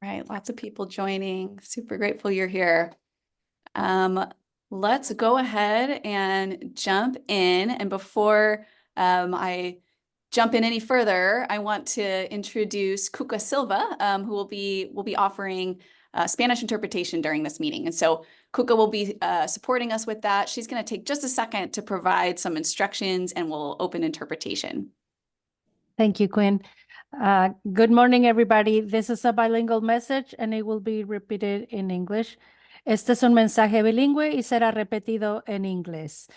Right, lots of people joining. Super grateful you're here. Let's go ahead and jump in. And before I jump in any further, I want to introduce Cuca Silva, who will be offering Spanish interpretation during this meeting. And so Cuca will be supporting us with that. She's going to take just a second to provide some instructions, and we'll open interpretation. Thank you, Quinn. Good morning, everybody. This is a bilingual message and it will be repeated in English. Este es un mensaje bilingüe y será repetido en inglés.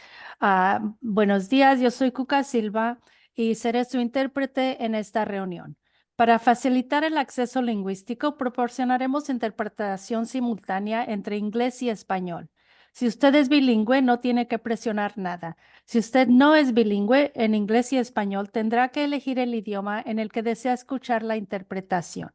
Buenos días, yo soy Cuca Silva y seré su intérprete en esta reunión. Para facilitar el acceso lingüístico, proporcionaremos interpretación simultánea entre inglés y español. Si usted es bilingüe, no tiene que presionar nada. Si usted no es bilingüe en inglés y español, tendrá que elegir el idioma en el que desea escuchar la interpretación.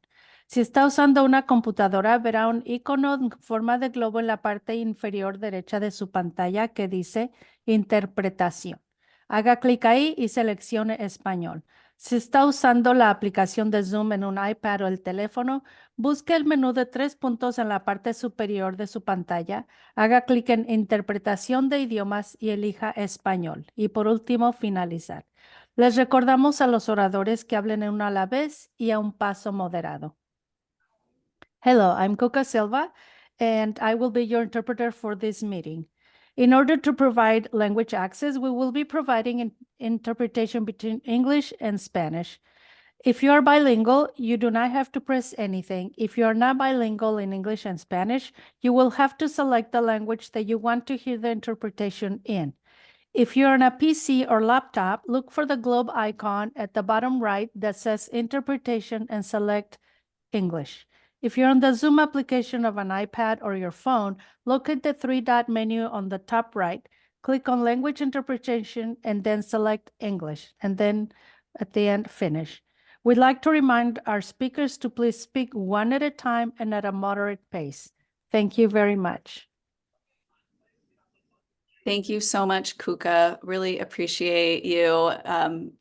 Si está usando una computadora, verá un icono en forma de globo en la parte inferior derecha de su pantalla que dice Interpretación. Haga clic ahí y seleccione Español. Si está usando la aplicación de Zoom en un iPad o el teléfono, busque el menú de 3 puntos en la parte superior de su pantalla, haga clic en Interpretación de idiomas y elija Español. Y por último, finalizar. Les recordamos a los oradores que hablen en una a la vez y a un paso moderado. Hello, I'm Cuca Silva, and I will be your interpreter for this meeting. In order to provide language access, we will be providing interpretation between English and Spanish. If you are bilingual, you do not have to press anything. If you are not bilingual in English and Spanish, you will have to select the language that you want to hear the interpretation in. If you're on a PC or laptop, look for the globe icon at the bottom right that says Interpretation and select English. If you're on the Zoom application of an iPad or your phone, locate the 3-dot menu on the top right, click on Language Interpretation, and then select English, and then at the end, finish. We'd like to remind our speakers to please speak one at a time and at a moderate pace. Thank you very much. Thank you so much, Cuca. Really appreciate you.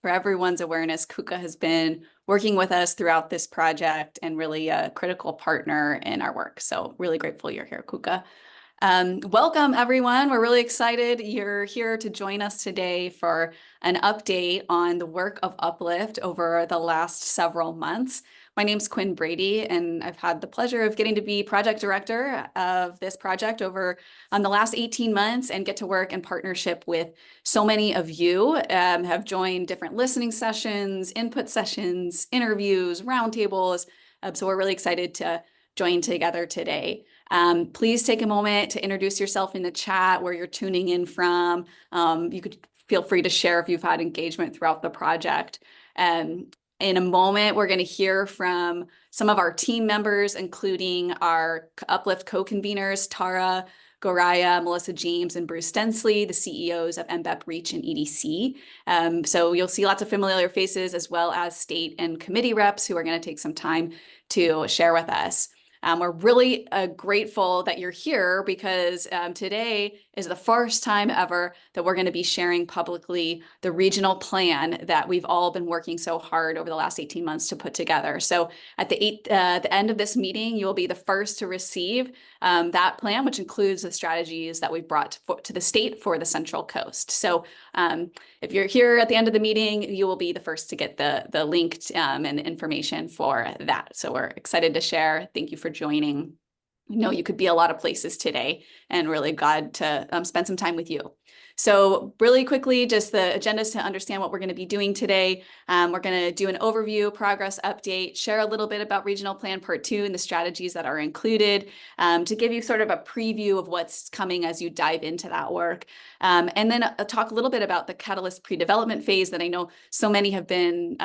For everyone's awareness, Cuca has been working with us throughout this project and really a critical partner in our work. So really grateful you're here, Cuca. Welcome, everyone. We're really excited you're here to join us today for an update on the work of Uplift over the last several months. My name's Quinn Brady, and I've had the pleasure of getting to be project director of this project over the last 18 months and get to work in partnership with so many of you, have joined different listening sessions, input sessions, interviews, roundtables. So we're really excited to join together today. Please take a moment to introduce yourself in the chat where you're tuning in from. You could feel free to share if you've had engagement throughout the project. In a moment, we're going to hear from some of our team members, including our Uplift co-conveners, Tara Goraya, Melissa James, and Bruce Stensley, the CEOs of MBEP Reach and EDC. So you'll see lots of familiar faces as well as state and committee reps who are going to take some time to share with us. We're really grateful that you're here because today is the first time ever that we're going to be sharing publicly the regional plan that we've all been working so hard over the last 18 months to put together. So at the end of this meeting, you'll be the first to receive that plan, which includes the strategies that we've brought to the state for the Central Coast. So if you're here at the end of the meeting, you will be the first to get the link and information for that. So we're excited to share. Thank you for joining. I know you could be a lot of places today and really glad to spend some time with you. So really quickly, just the agenda is to understand what we're going to be doing today. We're going to do an overview, progress update, share a little bit about Regional Plan Part 2 and the strategies that are included to give you sort of a preview of what's coming as you dive into that work. And then talk a little bit about the Catalyst Predevelopment Phase that I know so many have been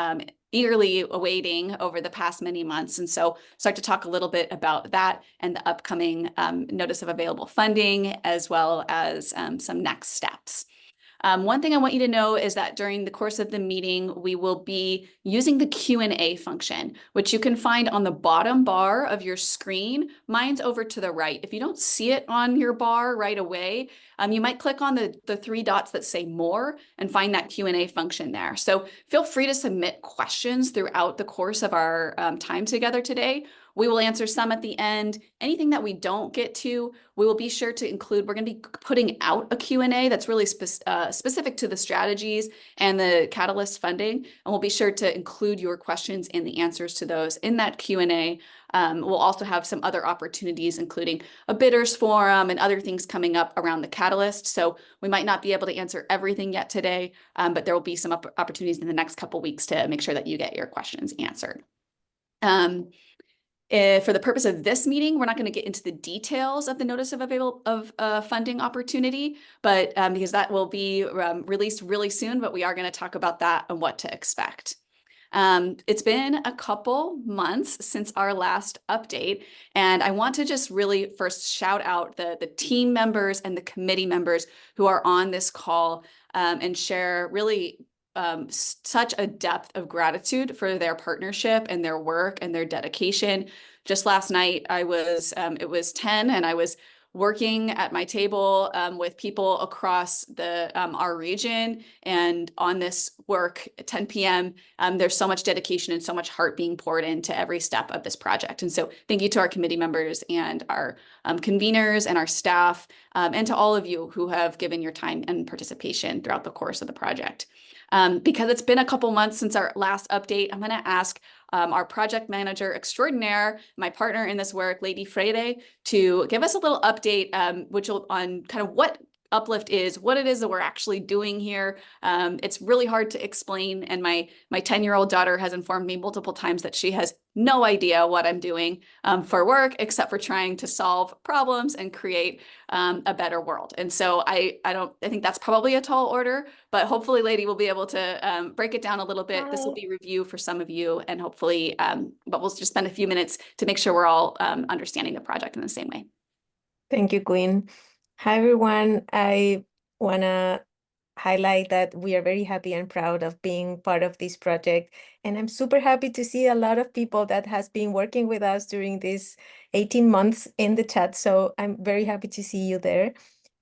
eagerly awaiting over the past many months. And so start to talk a little bit about that and the upcoming notice of available funding, as well as some next steps. One thing I want you to know is that during the course of the meeting, we will be using the Q&A function, which you can find on the bottom bar of your screen. Mine's over to the right. If you don't see it on your bar right away, you might click on the three dots that say more and find that Q&A function there. So feel free to submit questions throughout the course of our time together today. We will answer some at the end. Anything that we don't get to, we will be sure to include. We're going to be putting out a Q&A that's really specific to the strategies and the Catalyst funding. And we'll be sure to include your questions and the answers to those in that Q&A. We'll also have some other opportunities, including a bidders forum and other things coming up around the Catalyst. So we might not be able to answer everything yet today, but there will be some opportunities in the next couple weeks to make sure that you get your questions answered. For the purpose of this meeting, we're not going to get into the details of the notice of funding opportunity, but because that will be released really soon, but we are going to talk about that and what to expect. It's been a couple months since our last update, and I want to just really first shout out the team members and the committee members who are on this call and share really such a depth of gratitude for their partnership and their work and their dedication. Just last night, it was 10 and I was working at my table with people across our region, and on this work at 10 p.m. There's so much dedication and so much heart being poured into every step of this project. And so thank you to our committee members and our conveners and our staff, and to all of you who have given your time and participation throughout the course of the project. Because it's been a couple months since our last update, I'm going to ask our project manager extraordinaire, my partner in this work, Lady Freire, to give us a little update, on kind of what Uplift is, what it is that we're actually doing here. It's really hard to explain, and my 10-year-old daughter has informed me multiple times that she has no idea what I'm doing for work, except for trying to solve problems and create a better world. And so I think that's probably a tall order, but hopefully Lady will be able to break it down a little bit. This will be review for some of you, and hopefully, but we'll just spend a few minutes to make sure we're all understanding the project in the same way. Thank you, Queen. Hi, everyone. I want to highlight that we are very happy and proud of being part of this project. And I'm super happy to see a lot of people that has been working with us during these 18 months in the chat. So I'm very happy to see you there.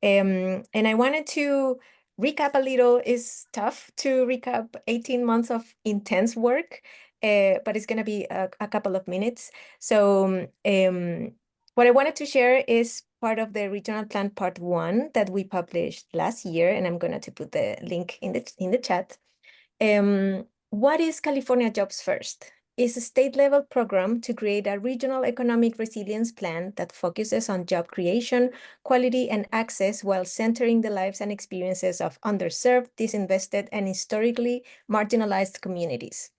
And I wanted to recap a little. It's tough to recap 18 months of intense work, but it's going to be a couple of minutes. So what I wanted to share is part of the regional plan part 1 that we published last year, and I'm going to put the link in the chat. What is California Jobs First? It's a state-level program to create a regional economic resilience plan that focuses on job creation, quality, and access while centering the lives and experiences of underserved, disinvested, and historically marginalized communities.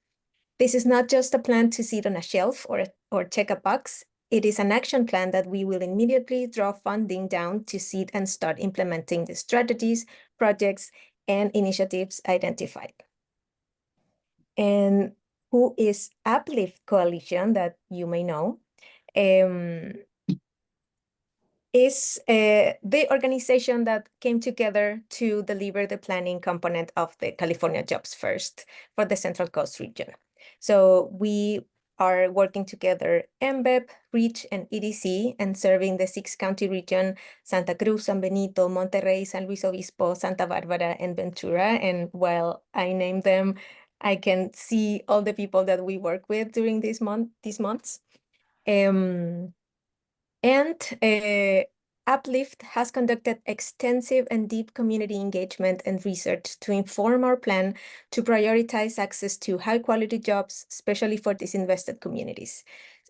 This is not just a plan to sit on a shelf or check a box. It is an action plan that we will immediately draw funding down to seed and start implementing the strategies, projects, and initiatives identified. And who is Uplift Coalition, that you may know, is the organization that came together to deliver the planning component of the California Jobs First for the Central Coast region. So we are working together, MBEP, REACH, and EDC, and serving the 6-county region, Santa Cruz, San Benito, Monterrey, San Luis Obispo, Santa Barbara, and Ventura. And while I name them, I can see all the people that we work with during these months. Uplift has conducted extensive and deep community engagement and research to inform our plan to prioritize access to high-quality jobs, especially for disinvested communities.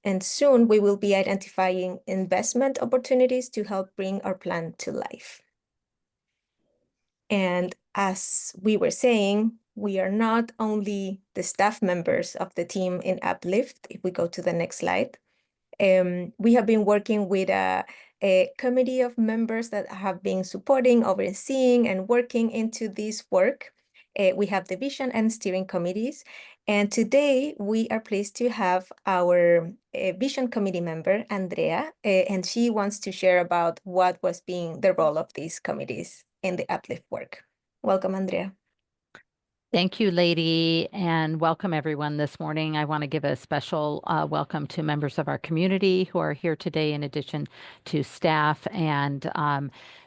And soon we will be identifying investment opportunities to help bring our plan to life. And as we were saying, we are not only the staff members of the team in Uplift. If we go to the next slide, we have been working with a committee of members that have been supporting, overseeing, and working into this work. We have the vision and steering committees. And today we are pleased to have our vision committee member, Andrea, and she wants to share about what was being the role of these committees in the Uplift work. Welcome, Andrea. Thank you, Lady, and welcome everyone this morning. I want to give a special welcome to members of our community who are here today, in addition to staff and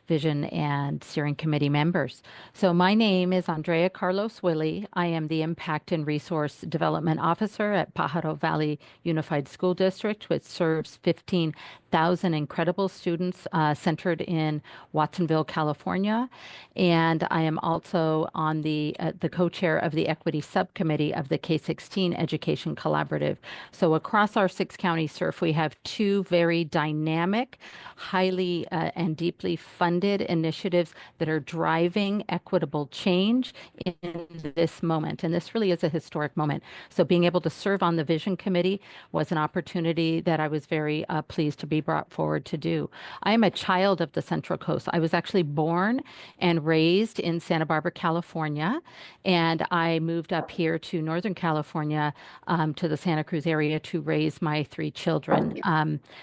Vision and Steering Committee members. So my name is Andrea Carlos Willie. I am the Impact and Resource Development Officer at Pajaro Valley Unified School District, which serves 15,000 incredible students centered in Watsonville, California. And I am also on the co-chair of the Equity Subcommittee of the K-16 Education Collaborative. So across our 6-county SURF, we have 2 very dynamic, highly and deeply funded initiatives that are driving equitable change in this moment. And this really is a historic moment. So being able to serve on the Vision Committee was an opportunity that I was very pleased to be brought forward to do. I am a child of the Central Coast. I was actually born and raised in Santa Barbara, California, and I moved up here to Northern California, to the Santa Cruz area to raise my 3 children.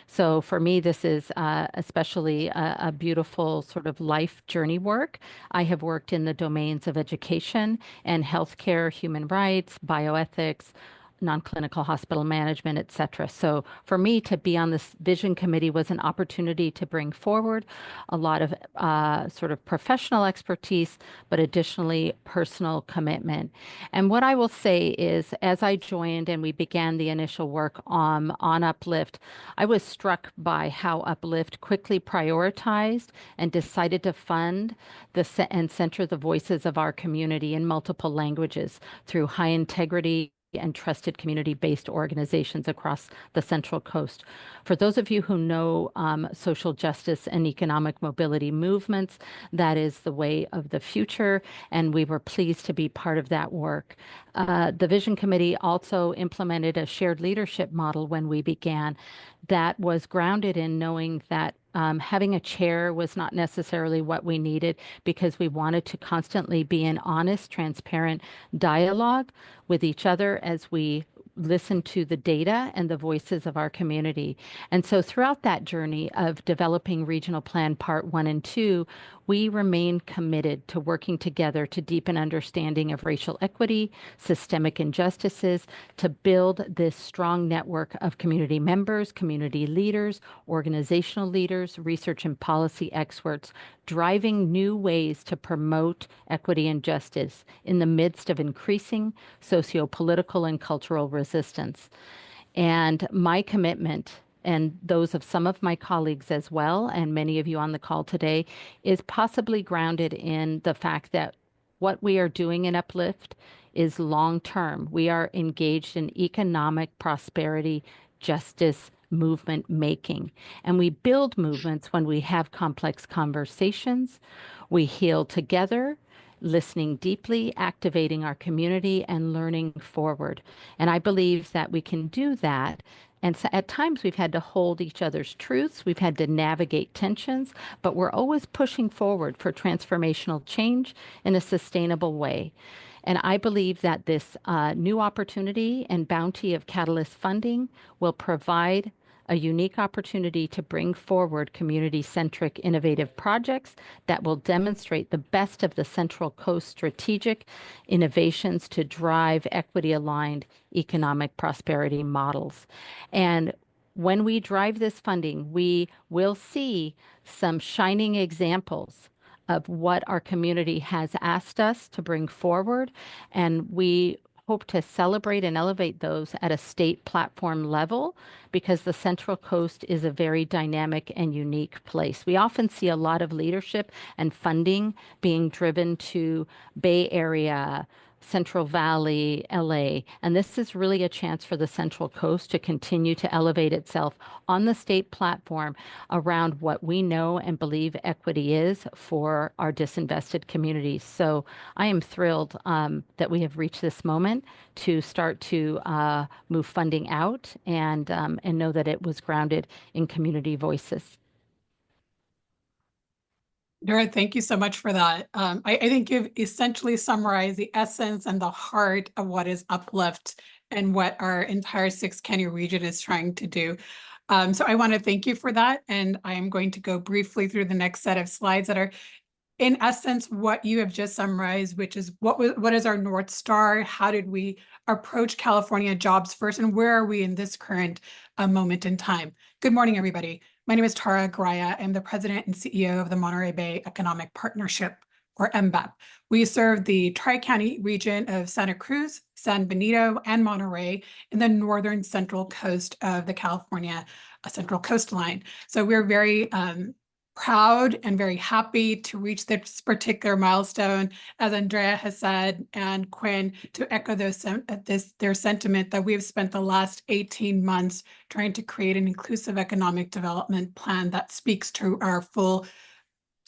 So for me, this is especially a beautiful sort of life journey work. I have worked in the domains of education and healthcare, human rights, bioethics, non-clinical hospital management, et cetera. So for me to be on this Vision Committee was an opportunity to bring forward a lot of sort of professional expertise, but additionally personal commitment. And what I will say is, as I joined and we began the initial work on Uplift, I was struck by how Uplift quickly prioritized and decided to fund and center the voices of our community in multiple languages through high integrity and trusted community-based organizations across the Central Coast. For those of you who know social justice and economic mobility movements, that is the way of the future, and we were pleased to be part of that work. The Vision Committee also implemented a shared leadership model when we began that was grounded in knowing that having a chair was not necessarily what we needed, because we wanted to constantly be in honest, transparent dialogue with each other as we listen to the data and the voices of our community. And so throughout that journey of developing Regional Plan Part 1 and 2, we remain committed to working together to deepen understanding of racial equity, systemic injustices, to build this strong network of community members, community leaders, organizational leaders, research and policy experts, driving new ways to promote equity and justice in the midst of increasing socio-political and cultural resistance. And my commitment, and those of some of my colleagues as well, and many of you on the call today, is possibly grounded in the fact that what we are doing in Uplift is long-term. We are engaged in economic prosperity, justice, movement making. And we build movements when we have complex conversations, we heal together, listening deeply, activating our community, and learning forward. And I believe that we can do that. And so at times we've had to hold each other's truths, we've had to navigate tensions, but we're always pushing forward for transformational change in a sustainable way. And I believe that this new opportunity and bounty of Catalyst funding will provide a unique opportunity to bring forward community-centric innovative projects that will demonstrate the best of the Central Coast strategic innovations to drive equity-aligned economic prosperity models. And when we drive this funding, we will see some shining examples of what our community has asked us to bring forward, and we hope to celebrate and elevate those at a state platform level, because the Central Coast is a very dynamic and unique place. We often see a lot of leadership and funding being driven to Bay Area, Central Valley, LA, and this is really a chance for the Central Coast to continue to elevate itself on the state platform around what we know and believe equity is for our disinvested communities. So I am thrilled that we have reached this moment to start to move funding out and know that it was grounded in community voices. Dora, thank you so much for that. I think you've essentially summarized the essence and the heart of what is Uplift and what our entire 6-county region is trying to do. So I want to thank you for that. And I am going to go briefly through the next set of slides that are, in essence, what you have just summarized, which is what is our North Star? How did we approach California jobs first? And where are we in this current a moment in time. Good morning, everybody. My name is Tara Graya. I'm the president and CEO of the Monterey Bay Economic Partnership, or MBEP. We serve the Tri-County region of Santa Cruz, San Benito, and Monterey in the northern central coast of the California Central Coastline. So we're very proud and very happy to reach this particular milestone, as Andrea has said, and Quinn, to echo their sentiment that we have spent the last 18 months trying to create an inclusive economic development plan that speaks to our full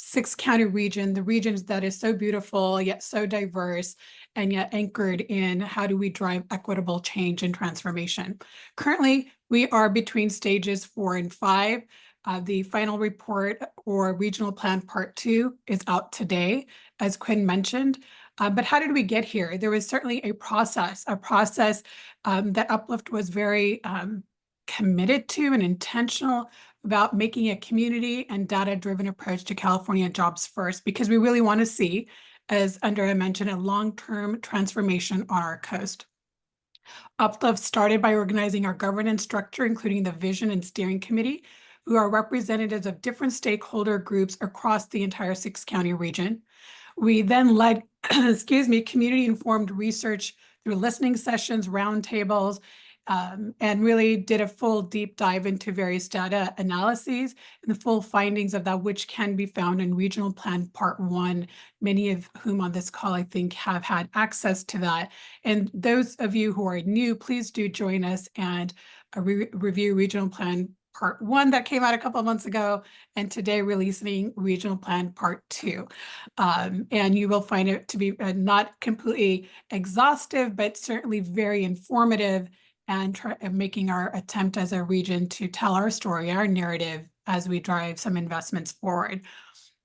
6-county region, the region that is so beautiful, yet so diverse, and yet anchored in how do we drive equitable change and transformation. Currently, we are between stages 4 and 5. The final report, or regional plan part 2, is out today, as Quinn mentioned. But how did we get here? There was certainly a process that Uplift was very committed to and intentional about making a community and data-driven approach to California jobs first, because we really want to see, as Andrea mentioned, a long-term transformation on our coast. Uplift started by organizing our governance structure, including the vision and steering committee, who are representatives of different stakeholder groups across the entire 6-county region. We then led, community-informed research through listening sessions, roundtables, and really did a full deep dive into various data analyses and the full findings of that, which can be found in Regional Plan Part 1, many of whom on this call, I think, have had access to that. And those of you who are new, please do join us and review Regional Plan Part 1 that came out a couple of months ago, and today releasing Regional Plan Part 2. And you will find it to be not completely exhaustive, but certainly very informative, and making our attempt as a region to tell our story, our narrative, as we drive some investments forward.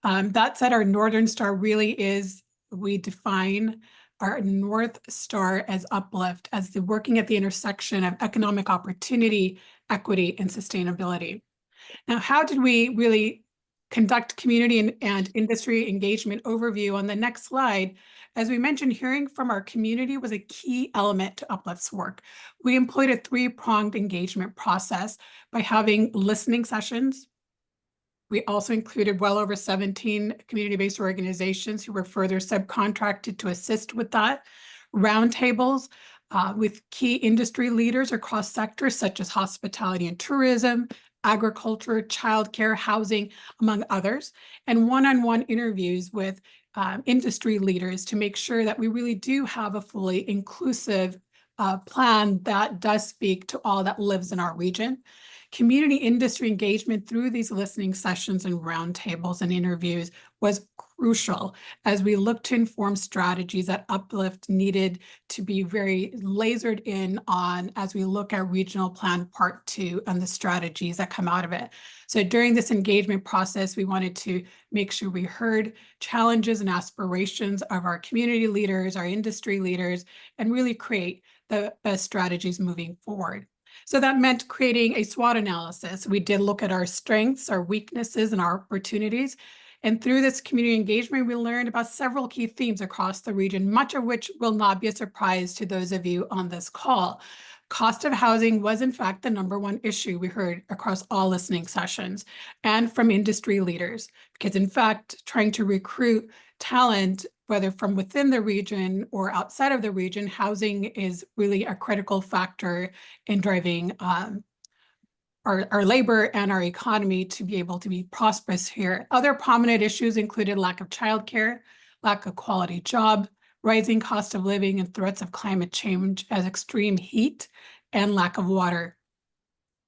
That said, our Northern Star really is, we define our North Star as Uplift, as the working at the intersection of economic opportunity, equity, and sustainability. Now, how did we really conduct community and industry engagement overview? On the next slide, as we mentioned, hearing from our community was a key element to Uplift's work. We employed a 3-pronged engagement process by having listening sessions. We also included well over 17 community-based organizations who were further subcontracted to assist with that. Roundtables with key industry leaders across sectors such as hospitality and tourism, agriculture, childcare, housing, among others, and one-on-one interviews with industry leaders to make sure that we really do have a fully inclusive plan that does speak to all that lives in our region. Community industry engagement through these listening sessions and roundtables and interviews was crucial as we look to inform strategies that Uplift needed to be very lasered in on as we look at Regional Plan Part 2 and the strategies that come out of it. So during this engagement process, we wanted to make sure we heard challenges and aspirations of our community leaders, our industry leaders, and really create the best strategies moving forward. So that meant creating a SWOT analysis. We did look at our strengths, our weaknesses, and our opportunities. And through this community engagement, we learned about several key themes across the region, much of which will not be a surprise to those of you on this call. Cost of housing was, in fact, the #1 issue we heard across all listening sessions and from industry leaders, because, in fact, trying to recruit talent, whether from within the region or outside of the region, housing is really a critical factor in driving our labor and our economy to be able to be prosperous here. Other prominent issues included lack of childcare, lack of quality job, rising cost of living, and threats of climate change as extreme heat and lack of water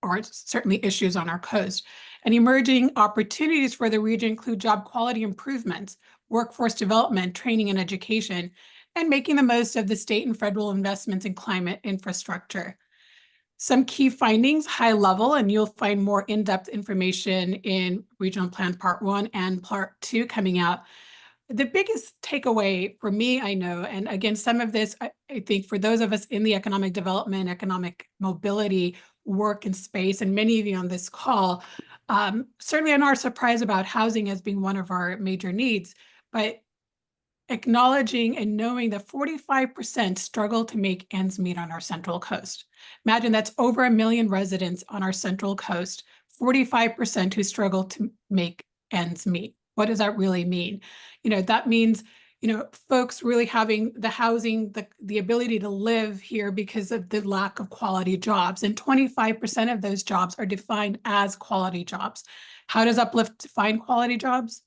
are certainly issues on our coast. And emerging opportunities for the region include job quality improvements, workforce development, training, and education, and making the most of the state and federal investments in climate infrastructure. Some key findings, high level, and you'll find more in-depth information in Regional Plan Part 1 and Part 2 coming out. The biggest takeaway for me, I know, and again, some of this, I think for those of us in the economic development, economic mobility work and space, and many of you on this call, certainly are not surprised about housing as being one of our major needs. But acknowledging and knowing that 45% struggle to make ends meet on our Central Coast. Imagine that's over 1 million residents on our Central Coast, 45% who struggle to make ends meet. What does that really mean? That means, folks really having the housing, the ability to live here because of the lack of quality jobs. And 25% of those jobs are defined as quality jobs. How does Uplift define quality jobs?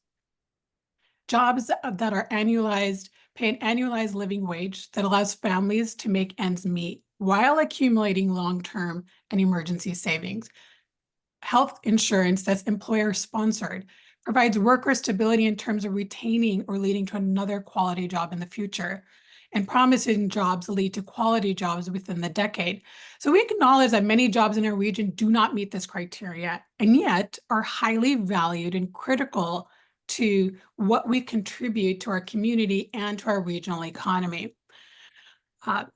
Jobs that are annualized, pay an annualized living wage that allows families to make ends meet while accumulating long-term and emergency savings. Health insurance that's employer-sponsored provides worker stability in terms of retaining or leading to another quality job in the future. And promising jobs lead to quality jobs within the decade. So we acknowledge that many jobs in our region do not meet this criteria, and yet are highly valued and critical to what we contribute to our community and to our regional economy.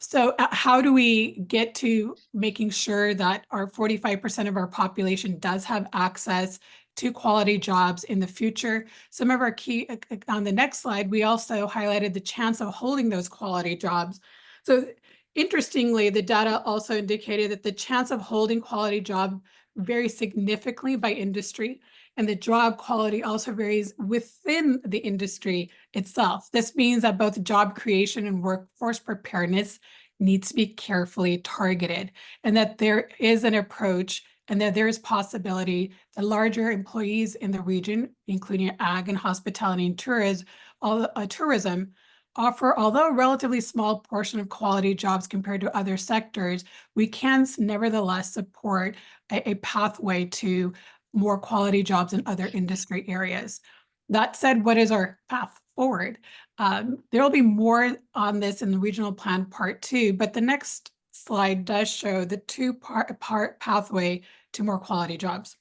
So how do we get to making sure that our 45% of our population does have access to quality jobs in the future? Some of our key, on the next slide, we also highlighted the chance of holding those quality jobs. So interestingly, the data also indicated that the chance of holding quality job varies significantly by industry, and the job quality also varies within the industry itself. This means that both job creation and workforce preparedness needs to be carefully targeted, and that there is an approach and that there is possibility that larger employees in the region, including ag and hospitality and tourism, offer, although a relatively small portion of quality jobs compared to other sectors, we can nevertheless support a pathway to more quality jobs in other industry areas. That said, what is our path forward? There will be more on this in the regional plan part 2, but the next slide does show the two-part pathway to more quality jobs.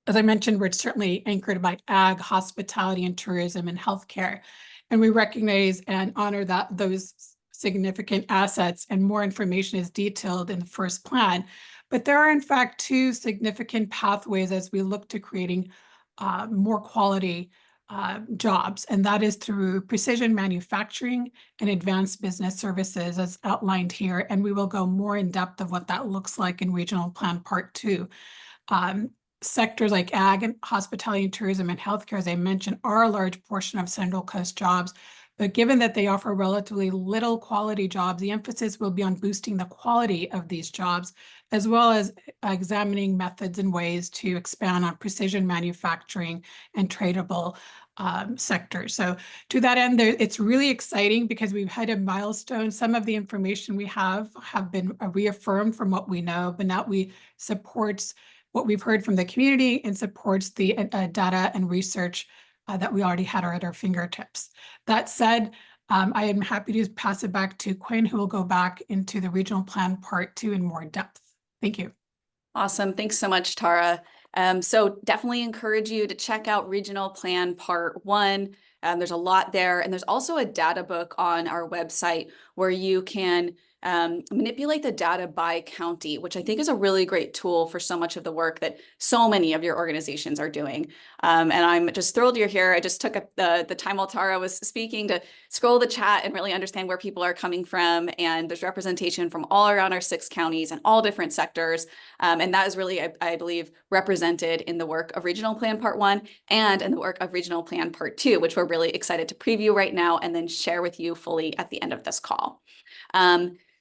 As I mentioned, we're certainly anchored by ag, hospitality, and tourism and healthcare. And we recognize and honor that those significant assets, and more information is detailed in the first plan. But there are, in fact, 2 significant pathways as we look to creating more quality jobs, and that is through precision manufacturing and advanced business services as outlined here. And we will go more in depth of what that looks like in Regional Plan Part 2. Sectors like ag and hospitality and tourism and healthcare, as I mentioned, are a large portion of Central Coast jobs. But given that they offer relatively little quality jobs, the emphasis will be on boosting the quality of these jobs, as well as examining methods and ways to expand on precision manufacturing and tradable sectors. So to that end, it's really exciting because we've had a milestone. Some of the information we have been reaffirmed from what we know, but now we supports what we've heard from the community and supports the data and research that we already had at our fingertips. That said, I am happy to pass it back to Quinn, who will go back into the regional plan part 2 in more depth. Thank you. Awesome. Thanks so much, Tara. So definitely encourage you to check out Regional Plan Part 1. There's a lot there. And there's also a data book on our website where you can manipulate the data by county, which I think is a really great tool for so much of the work that so many of your organizations are doing. And I'm just thrilled you're here. I just took the time while Tara was speaking to scroll the chat and really understand where people are coming from. And there's representation from all around our 6 counties and all different sectors. And that is really, I believe, represented in the work of Regional Plan Part 1 and in the work of Regional Plan Part 2, which we're really excited to preview right now and then share with you fully at the end of this call.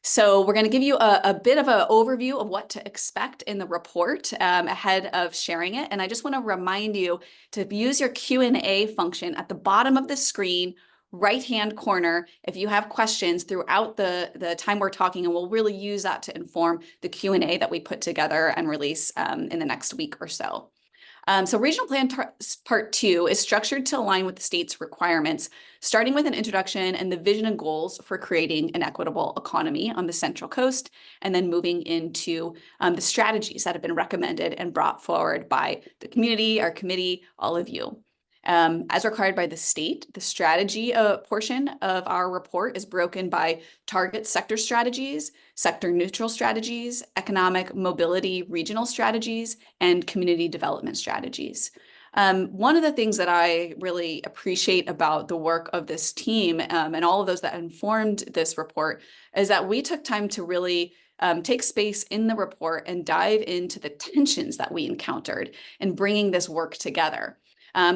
So we're going to give you a bit of an overview of what to expect in the report ahead of sharing it. And I just want to remind you to use your Q&A function at the bottom of the screen, right-hand corner, if you have questions throughout the time we're talking, and we'll really use that to inform the Q&A that we put together and release in the next week or so. So Regional Plan Part 2 is structured to align with the state's requirements, starting with an introduction and the vision and goals for creating an equitable economy on the Central Coast, and then moving into the strategies that have been recommended and brought forward by the community, our committee, all of you. As required by the state, the strategy portion of our report is broken by target sector strategies, sector neutral strategies, economic mobility regional strategies, and community development strategies. One of the things that I really appreciate about the work of this team and all of those that informed this report is that we took time to really take space in the report and dive into the tensions that we encountered in bringing this work together.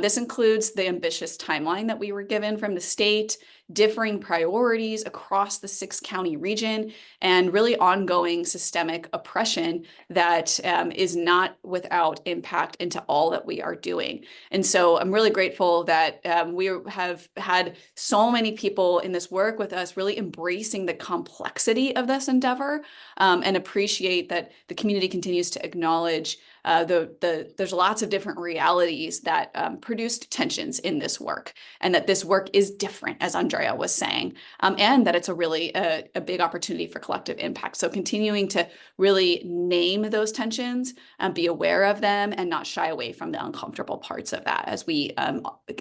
This includes the ambitious timeline that we were given from the state, differing priorities across the 6-county region, and really ongoing systemic oppression that is not without impact into all that we are doing. And so I'm really grateful that we have had so many people in this work with us really embracing the complexity of this endeavor, and appreciate that the community continues to acknowledge there's lots of different realities that produced tensions in this work, and that this work is different, as Andrea was saying, and that it's a really a big opportunity for collective impact. So continuing to really name those tensions, be aware of them, and not shy away from the uncomfortable parts of that as we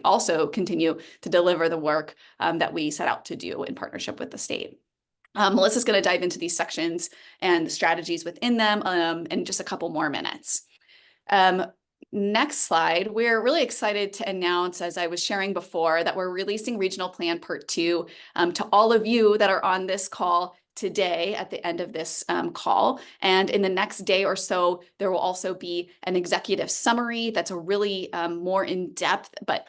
also continue to deliver the work that we set out to do in partnership with the state. Melissa's going to dive into these sections and the strategies within them in just a couple more minutes. Next slide. We're really excited to announce, as I was sharing before, that we're releasing Regional Plan Part 2 to all of you that are on this call today at the end of this call. And in the next day or so, there will also be an executive summary that's a really more in-depth but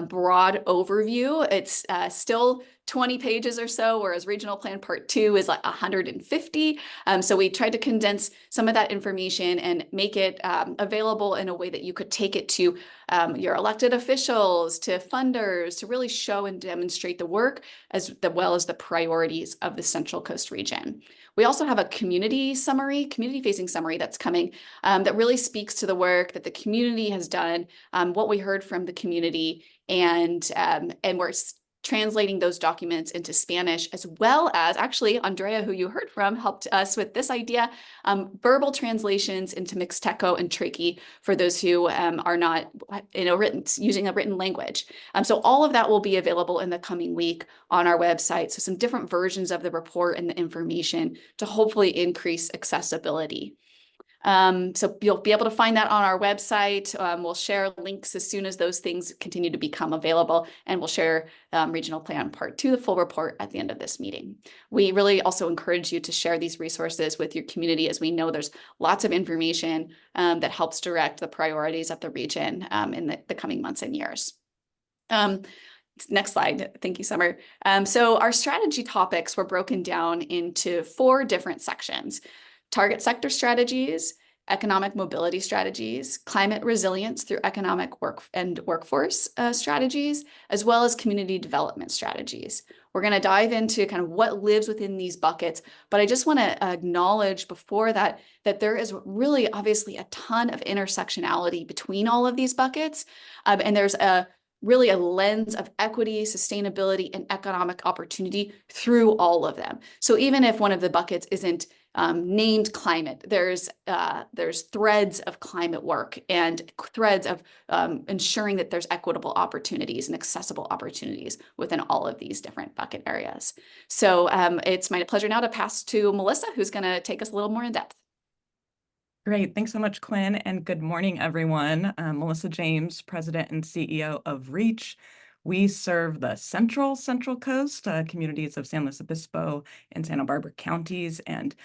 broad overview. It's still 20 pages or so, whereas Regional Plan Part 2 is like 150. So we tried to condense some of that information and make it available in a way that you could take it to your elected officials, to funders, to really show and demonstrate the work as well as the priorities of the Central Coast region. We also have a community-facing summary that's coming that really speaks to the work that the community has done, what we heard from the community, and we're translating those documents into Spanish, as well as, actually, Andrea, who you heard from, helped us with this idea, verbal translations into Mixteco and Triqui for those who are not, using a written language. So all of that will be available in the coming week on our website. So some different versions of the report and the information to hopefully increase accessibility. So you'll be able to find that on our website. We'll share links as soon as those things continue to become available, and we'll share Regional Plan Part 2, the full report, at the end of this meeting. We really also encourage you to share these resources with your community, as we know there's lots of information that helps direct the priorities of the region in the coming months and years. Next slide. Thank you, Summer. So our strategy topics were broken down into 4 different sections: target sector strategies, economic mobility strategies, climate resilience through economic workforce strategies, as well as community development strategies. We're going to dive into kind of what lives within these buckets, but I just want to acknowledge before that there is really obviously a ton of intersectionality between all of these buckets, and there's really a lens of equity, sustainability, and economic opportunity through all of them. So even if one of the buckets isn't named climate, there's threads of climate work and threads of ensuring that there's equitable opportunities and accessible opportunities within all of these different bucket areas. So it's my pleasure now to pass to Melissa, who's going to take us a little more in depth. Great. Thanks so much, Quinn, and good morning, everyone. Melissa James, President and CEO of REACH. We serve the Central Coast, communities of San Luis Obispo and Santa Barbara counties, and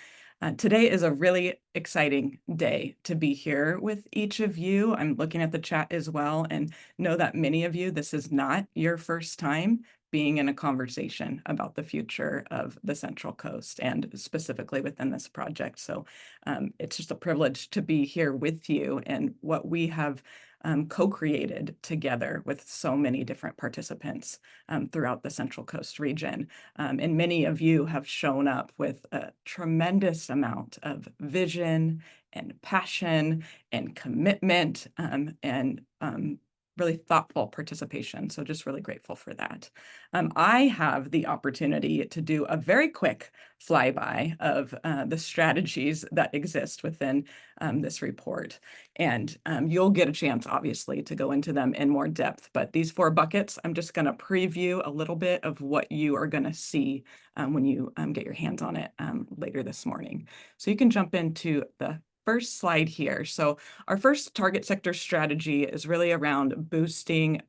today is a really exciting day to be here with each of you. I'm looking at the chat as well and know that many of you, this is not your first time being in a conversation about the future of the Central Coast and specifically within this project. So it's just a privilege to be here with you and what we have co-created together with so many different participants throughout the Central Coast region. And many of you have shown up with a tremendous amount of vision and passion and commitment and really thoughtful participation. So just really grateful for that. I have the opportunity to do a very quick flyby of the strategies that exist within this report. And you'll get a chance, obviously, to go into them in more depth. But these 4 buckets, I'm just going to preview a little bit of what you are going to see when you get your hands on it later this morning. So you can jump into the first slide here. So our first target sector strategy is really around boosting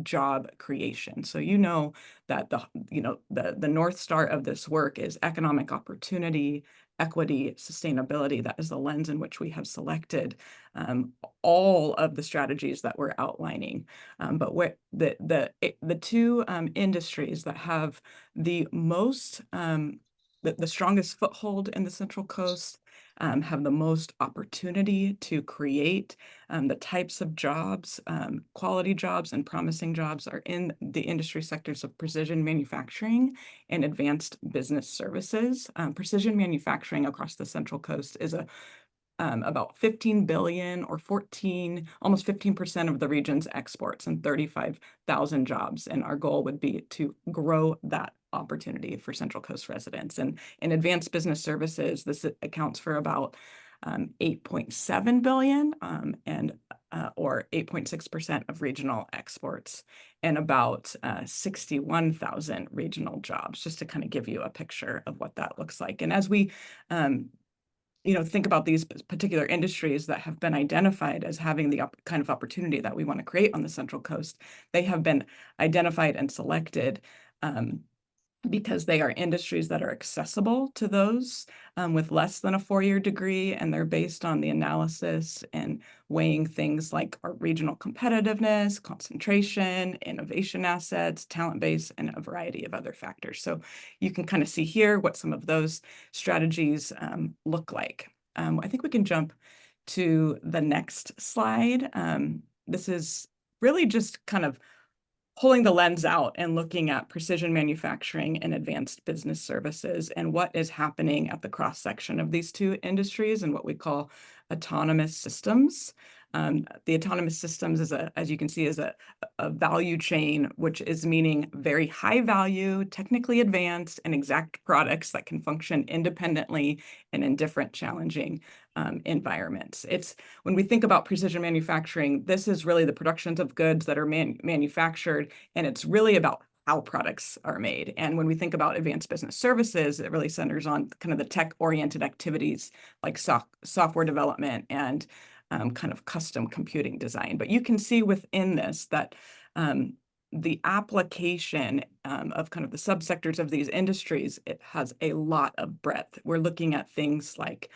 job creation. So you know that the North Star of this work is economic opportunity, equity, sustainability. That is the lens in which we have selected all of the strategies that we're outlining. But where the two industries that have the most the strongest foothold in the Central Coast, have the most opportunity to create the types of jobs, quality jobs and promising jobs are in the industry sectors of precision manufacturing and advanced business services. Precision manufacturing across the Central Coast is about 15 billion or almost 15% of the region's exports and 35,000 jobs. And our goal would be to grow that opportunity for Central Coast residents. And in advanced business services, this accounts for about 8.7 billion or 8.6% of regional exports and about 61,000 regional jobs, just to kind of give you a picture of what that looks like. And as we think about these particular industries that have been identified as having the kind of opportunity that we want to create on the Central Coast, they have been identified and selected because they are industries that are accessible to those with less than a 4-year degree, and they're based on the analysis and weighing things like our regional competitiveness, concentration, innovation assets, talent base, and a variety of other factors. So you can kind of see here what some of those strategies look like. I think we can jump to the next slide. This is really just kind of pulling the lens out and looking at precision manufacturing and advanced business services and what is happening at the cross-section of these two industries and what we call autonomous systems. The autonomous systems as you can see, is a value chain, which is meaning very high value, technically advanced and exact products that can function independently and in different challenging environments. When we think about precision manufacturing, this is really the productions of goods that are manufactured, and it's really about how products are made. And when we think about advanced business services, it really centers on kind of the tech-oriented activities like software development and kind of custom computing design. But you can see within this that the application of kind of the subsectors of these industries, it has a lot of breadth. We're looking at things like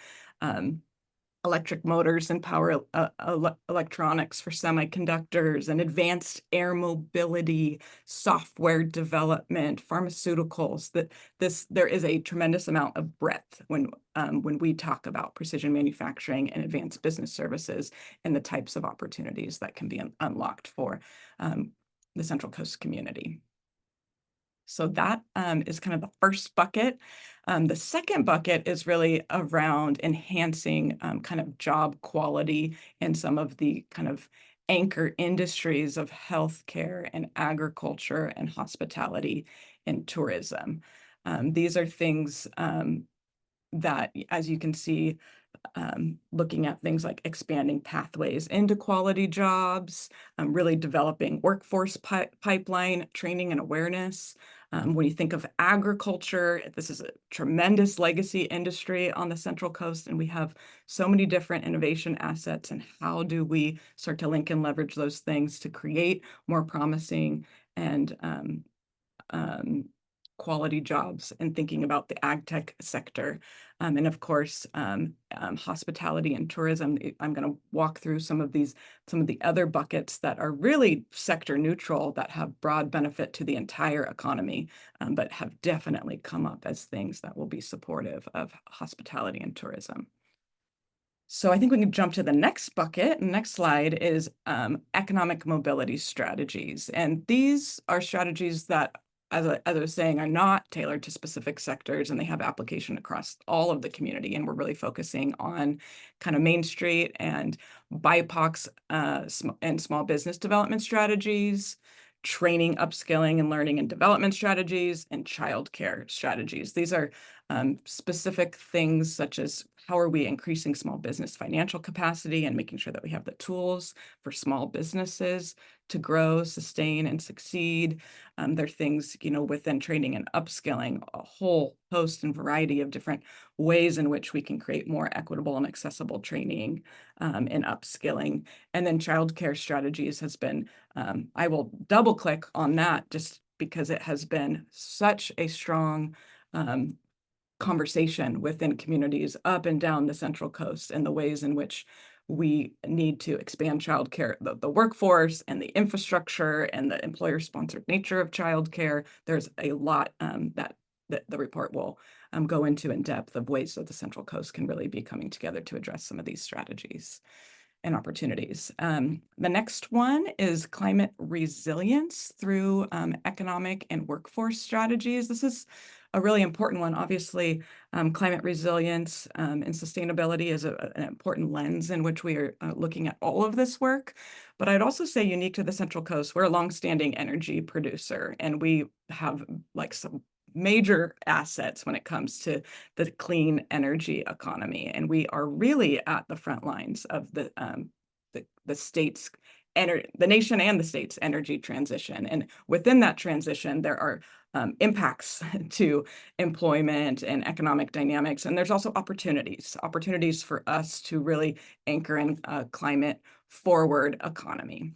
electric motors and power electronics for semiconductors and advanced air mobility, software development, pharmaceuticals. There is a tremendous amount of breadth when we talk about precision manufacturing and advanced business services and the types of opportunities that can be unlocked for the Central Coast community. So that is kind of the first bucket. The second bucket is really around enhancing kind of job quality in some of the kind of anchor industries of healthcare and agriculture and hospitality and tourism. These are things that, as you can see, looking at things like expanding pathways into quality jobs, really developing workforce pipeline training and awareness. When you think of agriculture, this is a tremendous legacy industry on the Central Coast, and we have so many different innovation assets. And how do we start to link and leverage those things to create more promising and quality jobs, and thinking about the ag tech sector. And of course, hospitality and tourism. I'm going to walk through some of the other buckets that are really sector neutral, that have broad benefit to the entire economy, but have definitely come up as things that will be supportive of hospitality and tourism. So I think we can jump to the next bucket. The next slide is economic mobility strategies. And these are strategies that, as I was saying, are not tailored to specific sectors, and they have application across all of the community. And we're really focusing on kind of Main Street and BIPOCs and small business development strategies, training, upskilling, and learning and development strategies, and childcare strategies. These are specific things such as how are we increasing small business financial capacity and making sure that we have the tools for small businesses to grow, sustain, and succeed. There are things, within training and upskilling, a whole host and variety of different ways in which we can create more equitable and accessible training and upskilling. And then childcare strategies has been, I will double click on that just because it has been such a strong conversation within communities up and down the Central Coast, and the ways in which we need to expand childcare, the workforce and the infrastructure and the employer-sponsored nature of childcare. There's a lot that the report will go into in depth of ways that the Central Coast can really be coming together to address some of these strategies and opportunities. The next one is climate resilience through economic and workforce strategies. This is a really important one. Obviously, climate resilience and sustainability is an important lens in which we are looking at all of this work. But I'd also say unique to the Central Coast, we're a longstanding energy producer, and we have like some major assets when it comes to the clean energy economy. And we are really at the front lines of the state's the nation and the state's energy transition. And within that transition, there are impacts to employment and economic dynamics. And there's also opportunities for us to really anchor in a climate forward economy.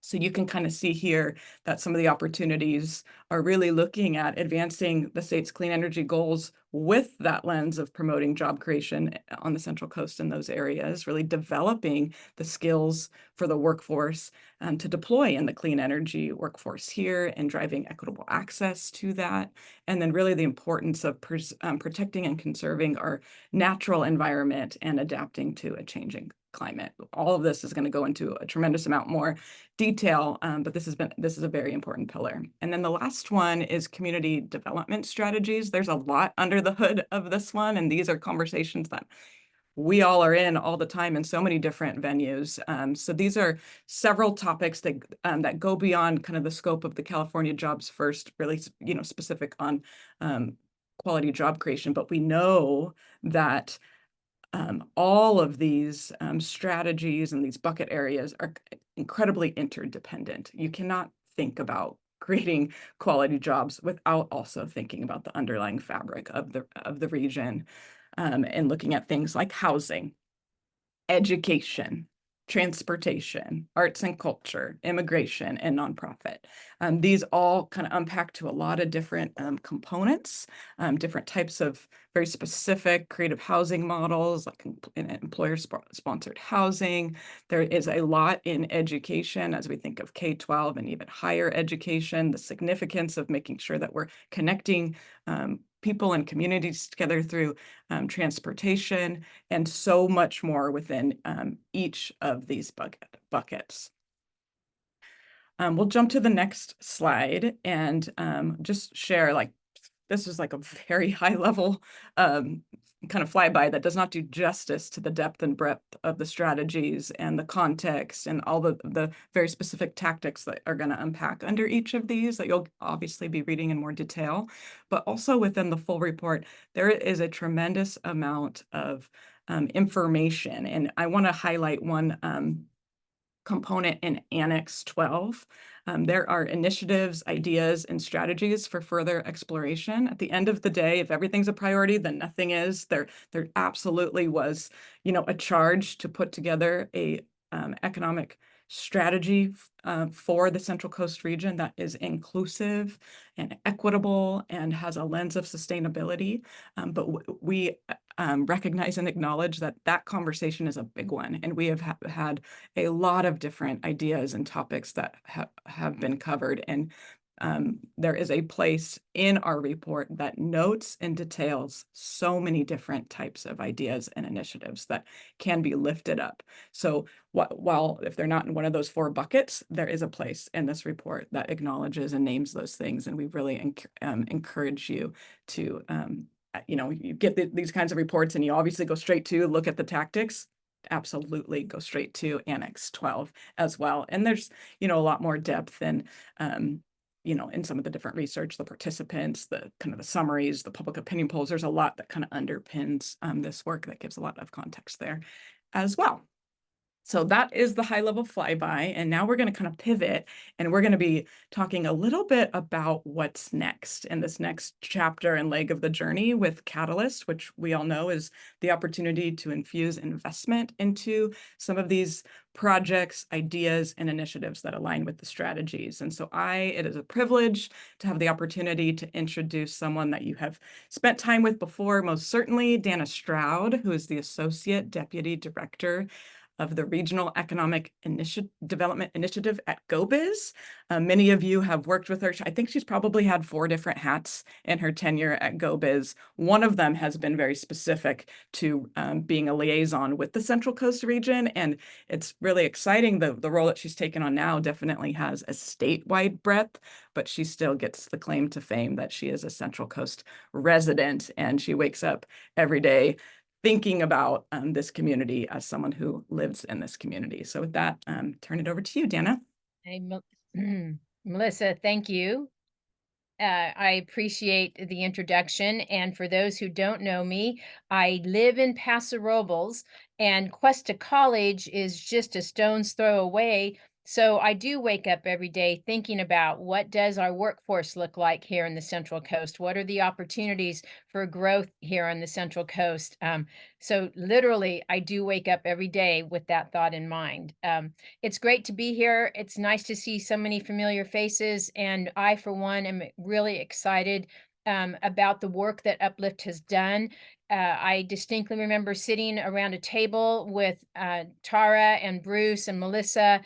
So you can kind of see here that some of the opportunities are really looking at advancing the state's clean energy goals with that lens of promoting job creation on the Central Coast in those areas, really developing the skills for the workforce to deploy in the clean energy workforce here, and driving equitable access to that. And then really the importance of protecting and conserving our natural environment and adapting to a changing climate. All of this is going to go into a tremendous amount more detail, but this is a very important pillar. And then the last one is community development strategies. There's a lot under the hood of this one, and these are conversations that we all are in all the time in so many different venues. So these are several topics that go beyond kind of the scope of the California Jobs First, really, specific on quality job creation. But we know that all of these strategies and these bucket areas are incredibly interdependent. You cannot think about creating quality jobs without also thinking about the underlying fabric of the region, and looking at things like housing, education, transportation, arts and culture, immigration, and nonprofit. These all kind of unpack to a lot of different components, different types of very specific creative housing models, like employer-sponsored housing. There is a lot in education as we think of K-12 and even higher education, the significance of making sure that we're connecting people and communities together through transportation, and so much more within each of these buckets. We'll jump to the next slide and just share, this is like a very high level kind of flyby that does not do justice to the depth and breadth of the strategies and the context and all the very specific tactics that are going to unpack under each of these that you'll obviously be reading in more detail. But also within the full report, there is a tremendous amount of information. And I want to highlight one component in Annex 12. There are initiatives, ideas, and strategies for further exploration. At the end of the day, if everything's a priority, then nothing is. There absolutely was, a charge to put together a economic strategy for the Central Coast region that is inclusive and equitable and has a lens of sustainability. But we recognize and acknowledge that conversation is a big one, and we have had a lot of different ideas and topics that have been covered. And there is a place in our report that notes and details so many different types of ideas and initiatives that can be lifted up. So while if they're not in one of those 4 buckets, there is a place in this report that acknowledges and names those things. And we really encourage you to, you get these kinds of reports and you obviously go straight to look at the tactics. Absolutely go straight to Annex 12 as well. And there's, a lot more depth and in some of the different research, the participants, the kind of the summaries, the public opinion polls, there's a lot that kind of underpins this work that gives a lot of context there as well. So that is the high level flyby. And now we're going to kind of pivot and we're going to be talking a little bit about what's next in this next chapter and leg of the journey with Catalyst, which we all know is the opportunity to infuse investment into some of these projects, ideas, and initiatives that align with the strategies. And so it is a privilege to have the opportunity to introduce someone that you have spent time with before, most certainly Dana Stroud, who is the Associate Deputy Director of the Regional Economic Development Initiative at GoBiz. Many of you have worked with her. I think she's probably had 4 different hats in her tenure at GoBiz. One of them has been very specific to being a liaison with the Central Coast region, and it's really exciting. The role that she's taken on now definitely has a statewide breadth, but she still gets the claim to fame that she is a Central Coast resident, and she wakes up every day thinking about this community as someone who lives in this community. So with that, turn it over to you, Dana. Hey, Melissa, thank you. I appreciate the introduction. And for those who don't know me, I live in Paso Robles, and Cuesta College is just a stone's throw away. So I do wake up every day thinking about what does our workforce look like here in the Central Coast? What are the opportunities for growth here on the Central Coast? So literally, I do wake up every day with that thought in mind. It's great to be here. It's nice to see so many familiar faces. And I, for one, am really excited about the work that Uplift has done. I distinctly remember sitting around a table with Tara and Bruce and Melissa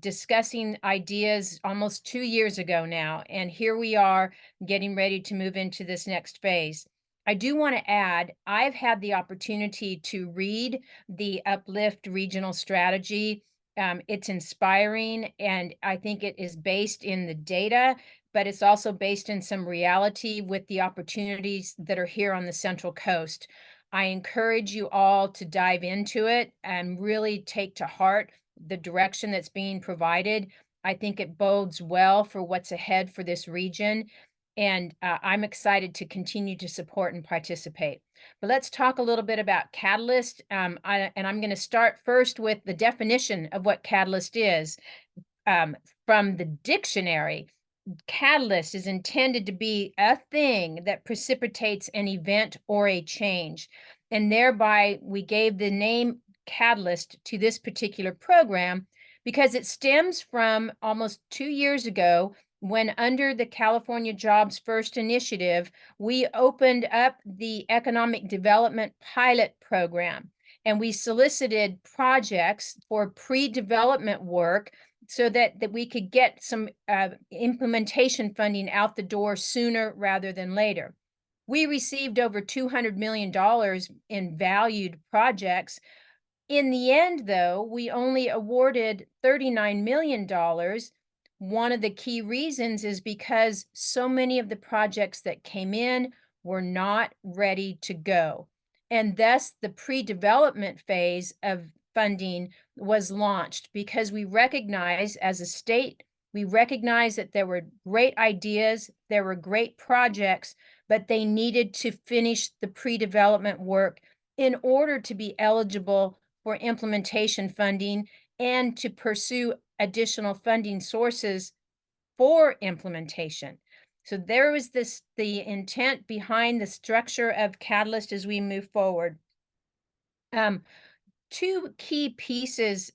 discussing ideas almost 2 years ago now. And here we are getting ready to move into this next phase. I do want to add, I've had the opportunity to read the Uplift regional strategy. It's inspiring, and I think it is based in the data, but it's also based in some reality with the opportunities that are here on the Central Coast. I encourage you all to dive into it and really take to heart the direction that's being provided. I think it bodes well for what's ahead for this region. And I'm excited to continue to support and participate. But let's talk a little bit about Catalyst. And I'm going to start first with the definition of what Catalyst is. From the dictionary, catalyst is intended to be a thing that precipitates an event or a change. And thereby, we gave the name Catalyst to this particular program because it stems from almost 2 years ago when, under the California Jobs First initiative, we opened up the Economic Development Pilot Program, and we solicited projects for pre-development work so that we could get some implementation funding out the door sooner rather than later. We received over $200 million in valued projects. In the end, though, we only awarded $39 million. One of the key reasons is because so many of the projects that came in were not ready to go. And thus, the pre-development phase of funding was launched because we recognize, as a state, we recognize that there were great ideas, there were great projects, but they needed to finish the pre-development work in order to be eligible for implementation funding and to pursue additional funding sources for implementation. So there was the intent behind the structure of Catalyst as we move forward. 2 key pieces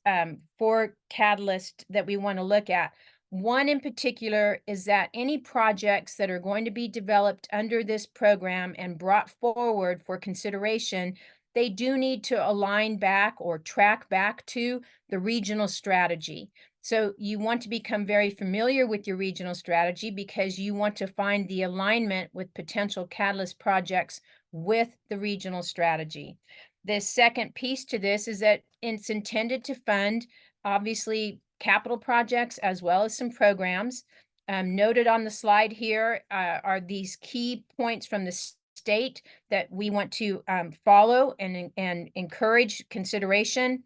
for Catalyst that we want to look at. One in particular is that any projects that are going to be developed under this program and brought forward for consideration, they do need to align back or track back to the regional strategy. So you want to become very familiar with your regional strategy because you want to find the alignment with potential Catalyst projects with the regional strategy. The second piece to this is that it's intended to fund, obviously, capital projects as well as some programs. Noted on the slide here are these key points from the state that we want to follow and encourage consideration.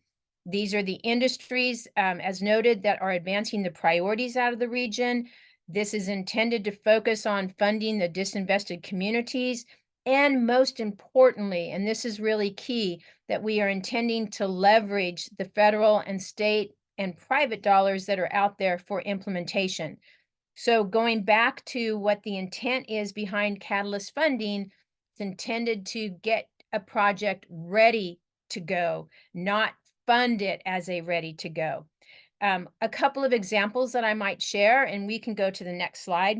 These are the industries, as noted, that are advancing the priorities out of the region. This is intended to focus on funding the disinvested communities, and most importantly, and this is really key, that we are intending to leverage the federal and state and private dollars that are out there for implementation. So going back to what the intent is behind Catalyst funding, it's intended to get a project ready to go, not fund it as a ready to go. A couple of examples that I might share, and we can go to the next slide.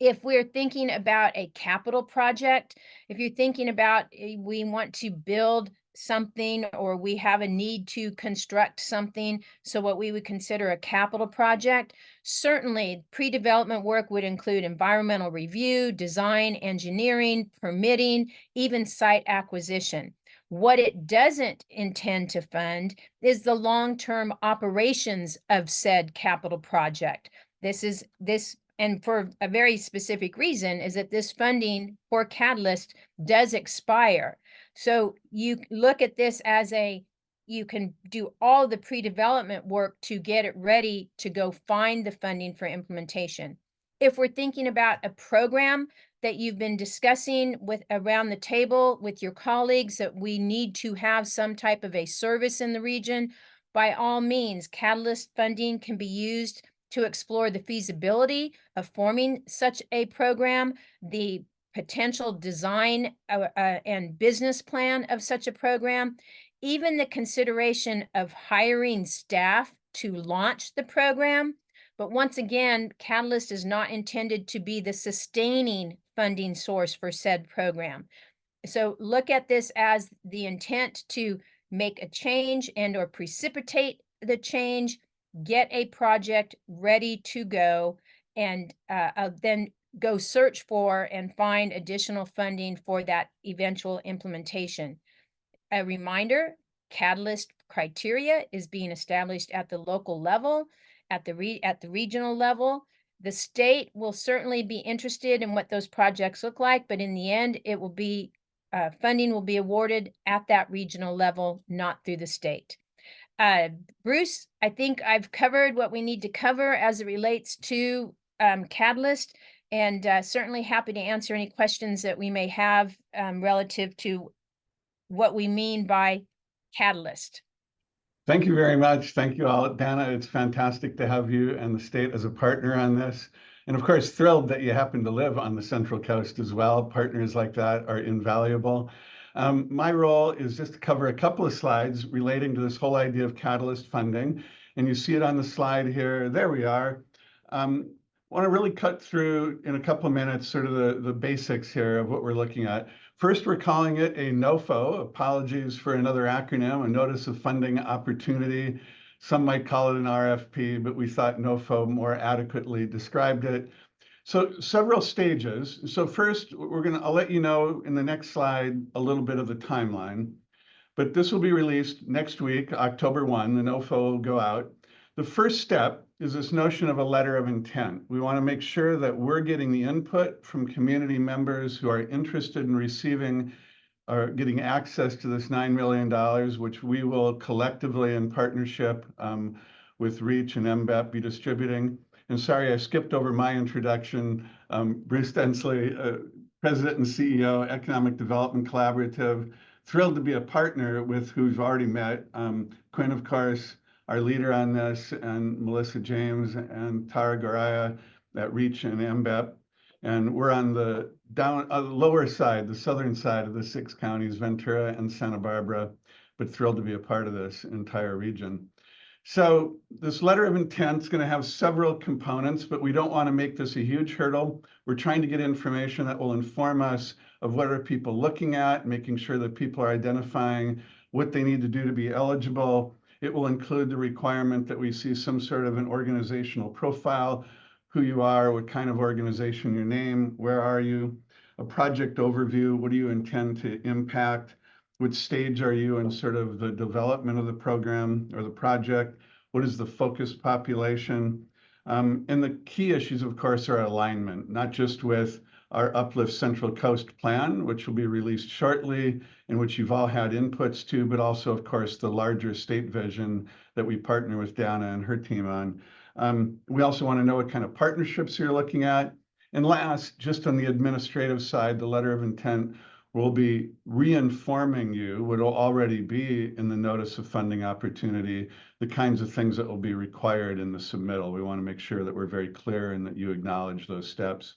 If we're thinking about a capital project, if you're thinking about we want to build something or we have a need to construct something, so what we would consider a capital project, certainly pre-development work would include environmental review, design, engineering, permitting, even site acquisition. What it doesn't intend to fund is the long-term operations of said capital project. And for a very specific reason, is that this funding for Catalyst does expire. So you look at this as you can do all the pre-development work to get it ready to go find the funding for implementation. If we're thinking about a program that you've been discussing with around the table with your colleagues, that we need to have some type of a service in the region, by all means, Catalyst funding can be used to explore the feasibility of forming such a program, the potential design and business plan of such a program, even the consideration of hiring staff to launch the program. But once again, Catalyst is not intended to be the sustaining funding source for said program. So look at this as the intent to make a change and or precipitate the change, get a project ready to go, and then go search for and find additional funding for that eventual implementation. A reminder, Catalyst criteria is being established at the local level, at the regional level. The state will certainly be interested in what those projects look like, but in the end, it will be funding will be awarded at that regional level, not through the state. Bruce, I think I've covered what we need to cover as it relates to Catalyst, and certainly happy to answer any questions that we may have relative to what we mean by Catalyst. Thank you very much. Thank you all. Dana, it's fantastic to have you and the state as a partner on this. And of course, thrilled that you happen to live on the Central Coast as well. Partners like that are invaluable. My role is just to cover a couple of slides relating to this whole idea of Catalyst funding. And you see it on the slide here. There we are. Want to really cut through in a couple of minutes sort of the basics here of what we're looking at. First, we're calling it a NOFO. Apologies for another acronym, a Notice of Funding Opportunity. Some might call it an RFP, but we thought NOFO more adequately described it. So several stages. So first, I'll let you know in the next slide a little bit of the timeline. But this will be released next week, October 1. The NOFO will go out. The first step is this notion of a letter of intent. We want to make sure that we're getting the input from community members who are interested in receiving or getting access to this $9 million, which we will collectively in partnership with REACH and MBEP be distributing. And sorry, I skipped over my introduction. Bruce Densley, President and CEO, Economic Development Collaborative. Thrilled to be a partner with who we've already met. Quinn, of course, our leader on this, and Melissa James and Tara Garaya at REACH and MBEP. And we're on the lower side, the southern side of the 6 counties, Ventura and Santa Barbara, but thrilled to be a part of this entire region. So this letter of intent is going to have several components, but we don't want to make this a huge hurdle. We're trying to get information that will inform us of what are people looking at, making sure that people are identifying what they need to do to be eligible. It will include the requirement that we see some sort of an organizational profile, who you are, what kind of organization, your name, where are you, a project overview, what do you intend to impact, which stage are you in sort of the development of the program or the project, what is the focus population, and the key issues, of course, are alignment, not just with our Uplift Central Coast plan, which will be released shortly, in which you've all had inputs to, but also, of course, the larger state vision that we partner with Dana and her team on. We also want to know what kind of partnerships you're looking at. And last, just on the administrative side, the letter of intent will be reinforming you what will already be in the notice of funding opportunity, the kinds of things that will be required in the submittal. We want to make sure that we're very clear and that you acknowledge those steps.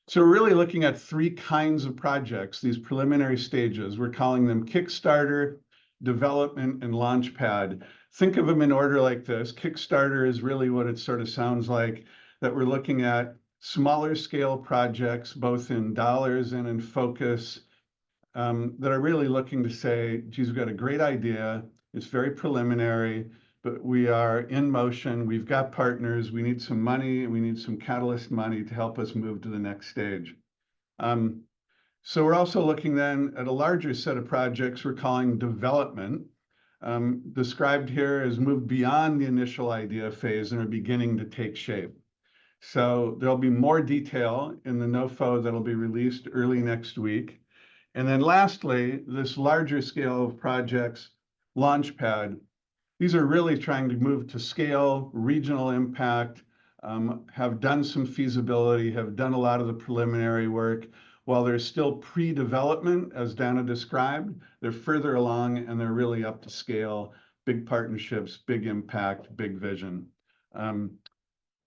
So we're really looking at three kinds of projects, these preliminary stages. We're calling them Kickstarter, Development, and Launchpad. Think of them in order like this. Kickstarter is really what it sort of sounds like, that we're looking at smaller scale projects, both in dollars and in focus, that are really looking to say, geez, we've got a great idea. It's very preliminary, but we are in motion. We've got partners. We need some money. We need some Catalyst money to help us move to the next stage. So we're also looking then at a larger set of projects we're calling development. Described here as moved beyond the initial idea phase and are beginning to take shape. So there'll be more detail in the NOFO that'll be released early next week. And then lastly, this larger scale of projects, Launchpad. These are really trying to move to scale, regional impact, have done some feasibility, have done a lot of the preliminary work. While they're still pre-development, as Dana described, they're further along and they're really up to scale, big partnerships, big impact, big vision.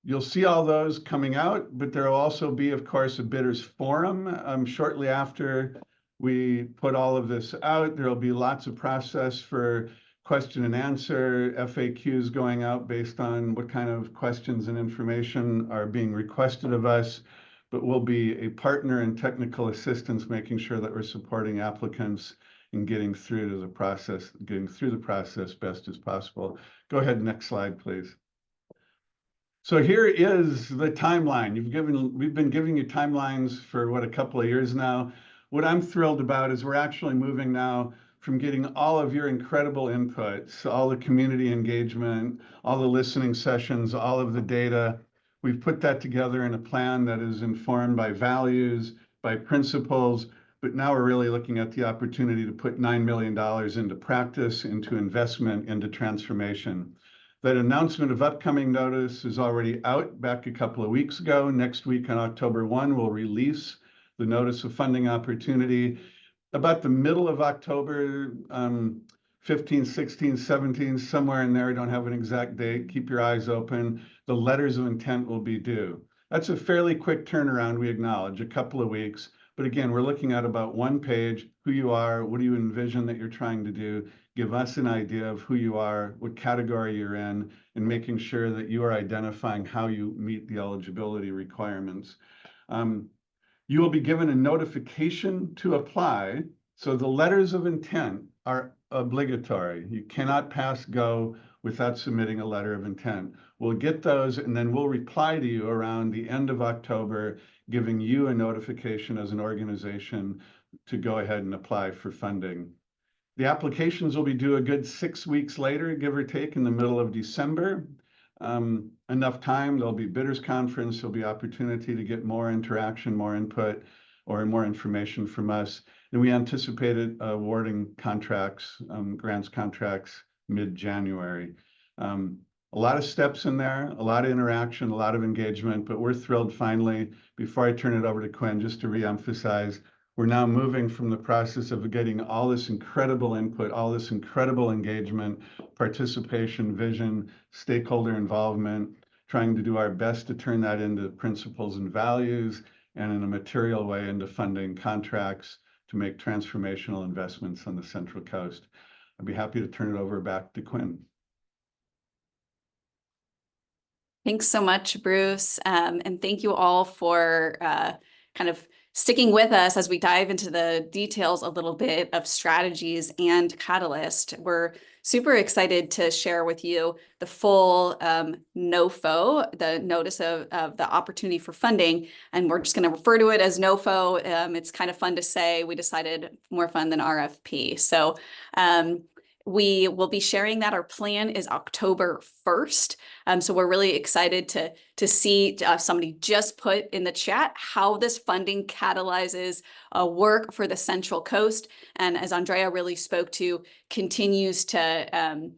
You'll see all those coming out, but there will also be, of course, a bidders forum shortly after we put all of this out. There will be lots of process for question and answer, FAQs going out based on what kind of questions and information are being requested of us. But we'll be a partner in technical assistance, making sure that we're supporting applicants in getting through the process best as possible. Go ahead, next slide, please. So here is the timeline. We've been giving you timelines for a couple of years now. What I'm thrilled about is we're actually moving now from getting all of your incredible inputs, all the community engagement, all the listening sessions, all of the data. We've put that together in a plan that is informed by values, by principles, but now we're really looking at the opportunity to put $9 million into practice, into investment, into transformation. That announcement of upcoming notice is already out back a couple of weeks ago. Next week on October 1, we'll release the notice of funding opportunity. About the middle of October, 15, 16, 17, somewhere in there, I don't have an exact date, keep your eyes open, the letters of intent will be due. That's a fairly quick turnaround, we acknowledge, a couple of weeks. But again, we're looking at about one page, who you are, what do you envision that you're trying to do, give us an idea of who you are, what category you're in, and making sure that you are identifying how you meet the eligibility requirements. You will be given a notification to apply. So the letters of intent are obligatory. You cannot pass go without submitting a letter of intent. We'll get those and then we'll reply to you around the end of October, giving you a notification as an organization to go ahead and apply for funding. The applications will be due a good 6 weeks later, give or take, in the middle of December. Enough time, there'll be bidders conference, there'll be opportunity to get more interaction, more input, or more information from us. And we anticipated awarding contracts, grants contracts, mid-January. A lot of steps in there, a lot of interaction, a lot of engagement, but we're thrilled finally. Before I turn it over to Quinn, just to reemphasize, we're now moving from the process of getting all this incredible input, all this incredible engagement, participation, vision, stakeholder involvement, trying to do our best to turn that into principles and values, and in a material way into funding contracts to make transformational investments on the Central Coast. I'd be happy to turn it over back to Quinn. Thanks so much, Bruce. And thank you all for kind of sticking with us as we dive into the details a little bit of strategies and Catalyst. We're super excited to share with you the full NOFO, the Notice of the Opportunity for Funding, and we're just going to refer to it as NOFO. It's kind of fun to say. We decided more fun than RFP. So we will be sharing that. Our plan is October 1st. So we're really excited to see somebody just put in the chat how this funding catalyzes work for the Central Coast. And as Andrea really spoke to, continues to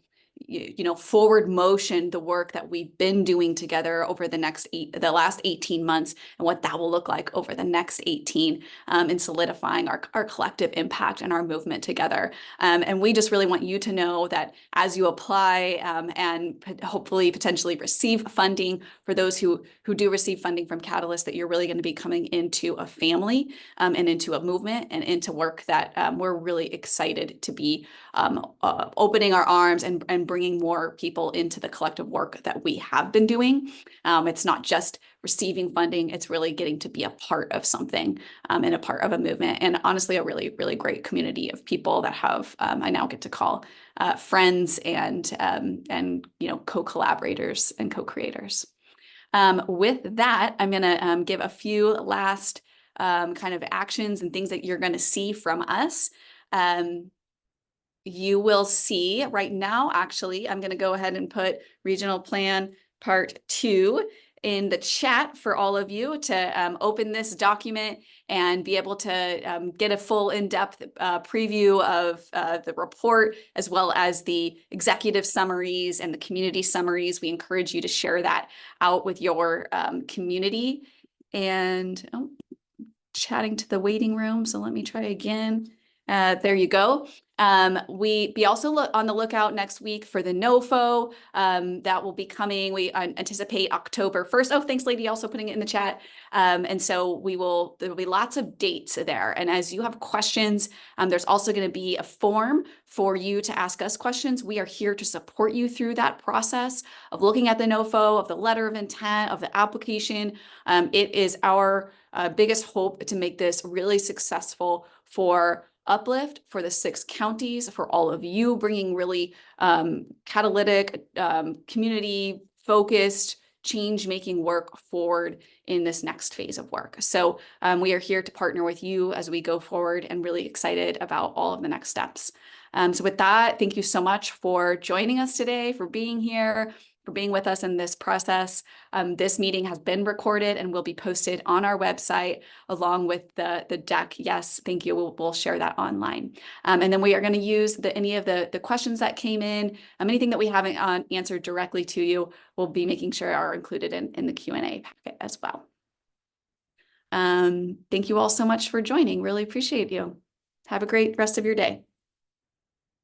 forward motion the work that we've been doing together over the last 18 months, and what that will look like over the next 18, in solidifying our collective impact and our movement together. And we just really want you to know that as you apply and hopefully potentially receive funding, for those who do receive funding from Catalyst, that you're really going to be coming into a family and into a movement and into work that we're really excited to be opening our arms and bringing more people into the collective work that we have been doing. It's not just receiving funding, it's really getting to be a part of something and a part of a movement. And honestly, a really, really great community of people that have, I now get to call friends and co-collaborators and co-creators. With that, I'm gonna give a few last kind of actions and things that you're gonna see from us. You will see right now, actually, I'm going to go ahead and put Regional Plan Part 2 in the chat for all of you to open this document and be able to get a full in-depth preview of the report, as well as the executive summaries and the community summaries. We encourage you to share that out with your community. And chatting to the waiting room, so let me try again. There you go. We be also on the lookout next week for the NOFO that will be coming. We anticipate October 1st. Oh, thanks, lady, also putting it in the chat. And so there will be lots of dates there. And as you have questions, there's also going to be a form for you to ask us questions. We are here to support you through that process of looking at the NOFO, of the letter of intent, of the application. It is our biggest hope to make this really successful for Uplift, for the 6 counties, for all of you, bringing really catalytic, community-focused, change-making work forward in this next phase of work. So we are here to partner with you as we go forward, and really excited about all of the next steps. So with that, thank you so much for joining us today, for being here, for being with us in this process. This meeting has been recorded and will be posted on our website along with the deck. Yes, thank you. We'll share that online. And then we are going to use any of the questions that came in, anything that we haven't answered directly to you, we'll be making sure are included in the Q&A packet as well. Thank you all so much for joining. Really appreciate you. Have a great rest of your day.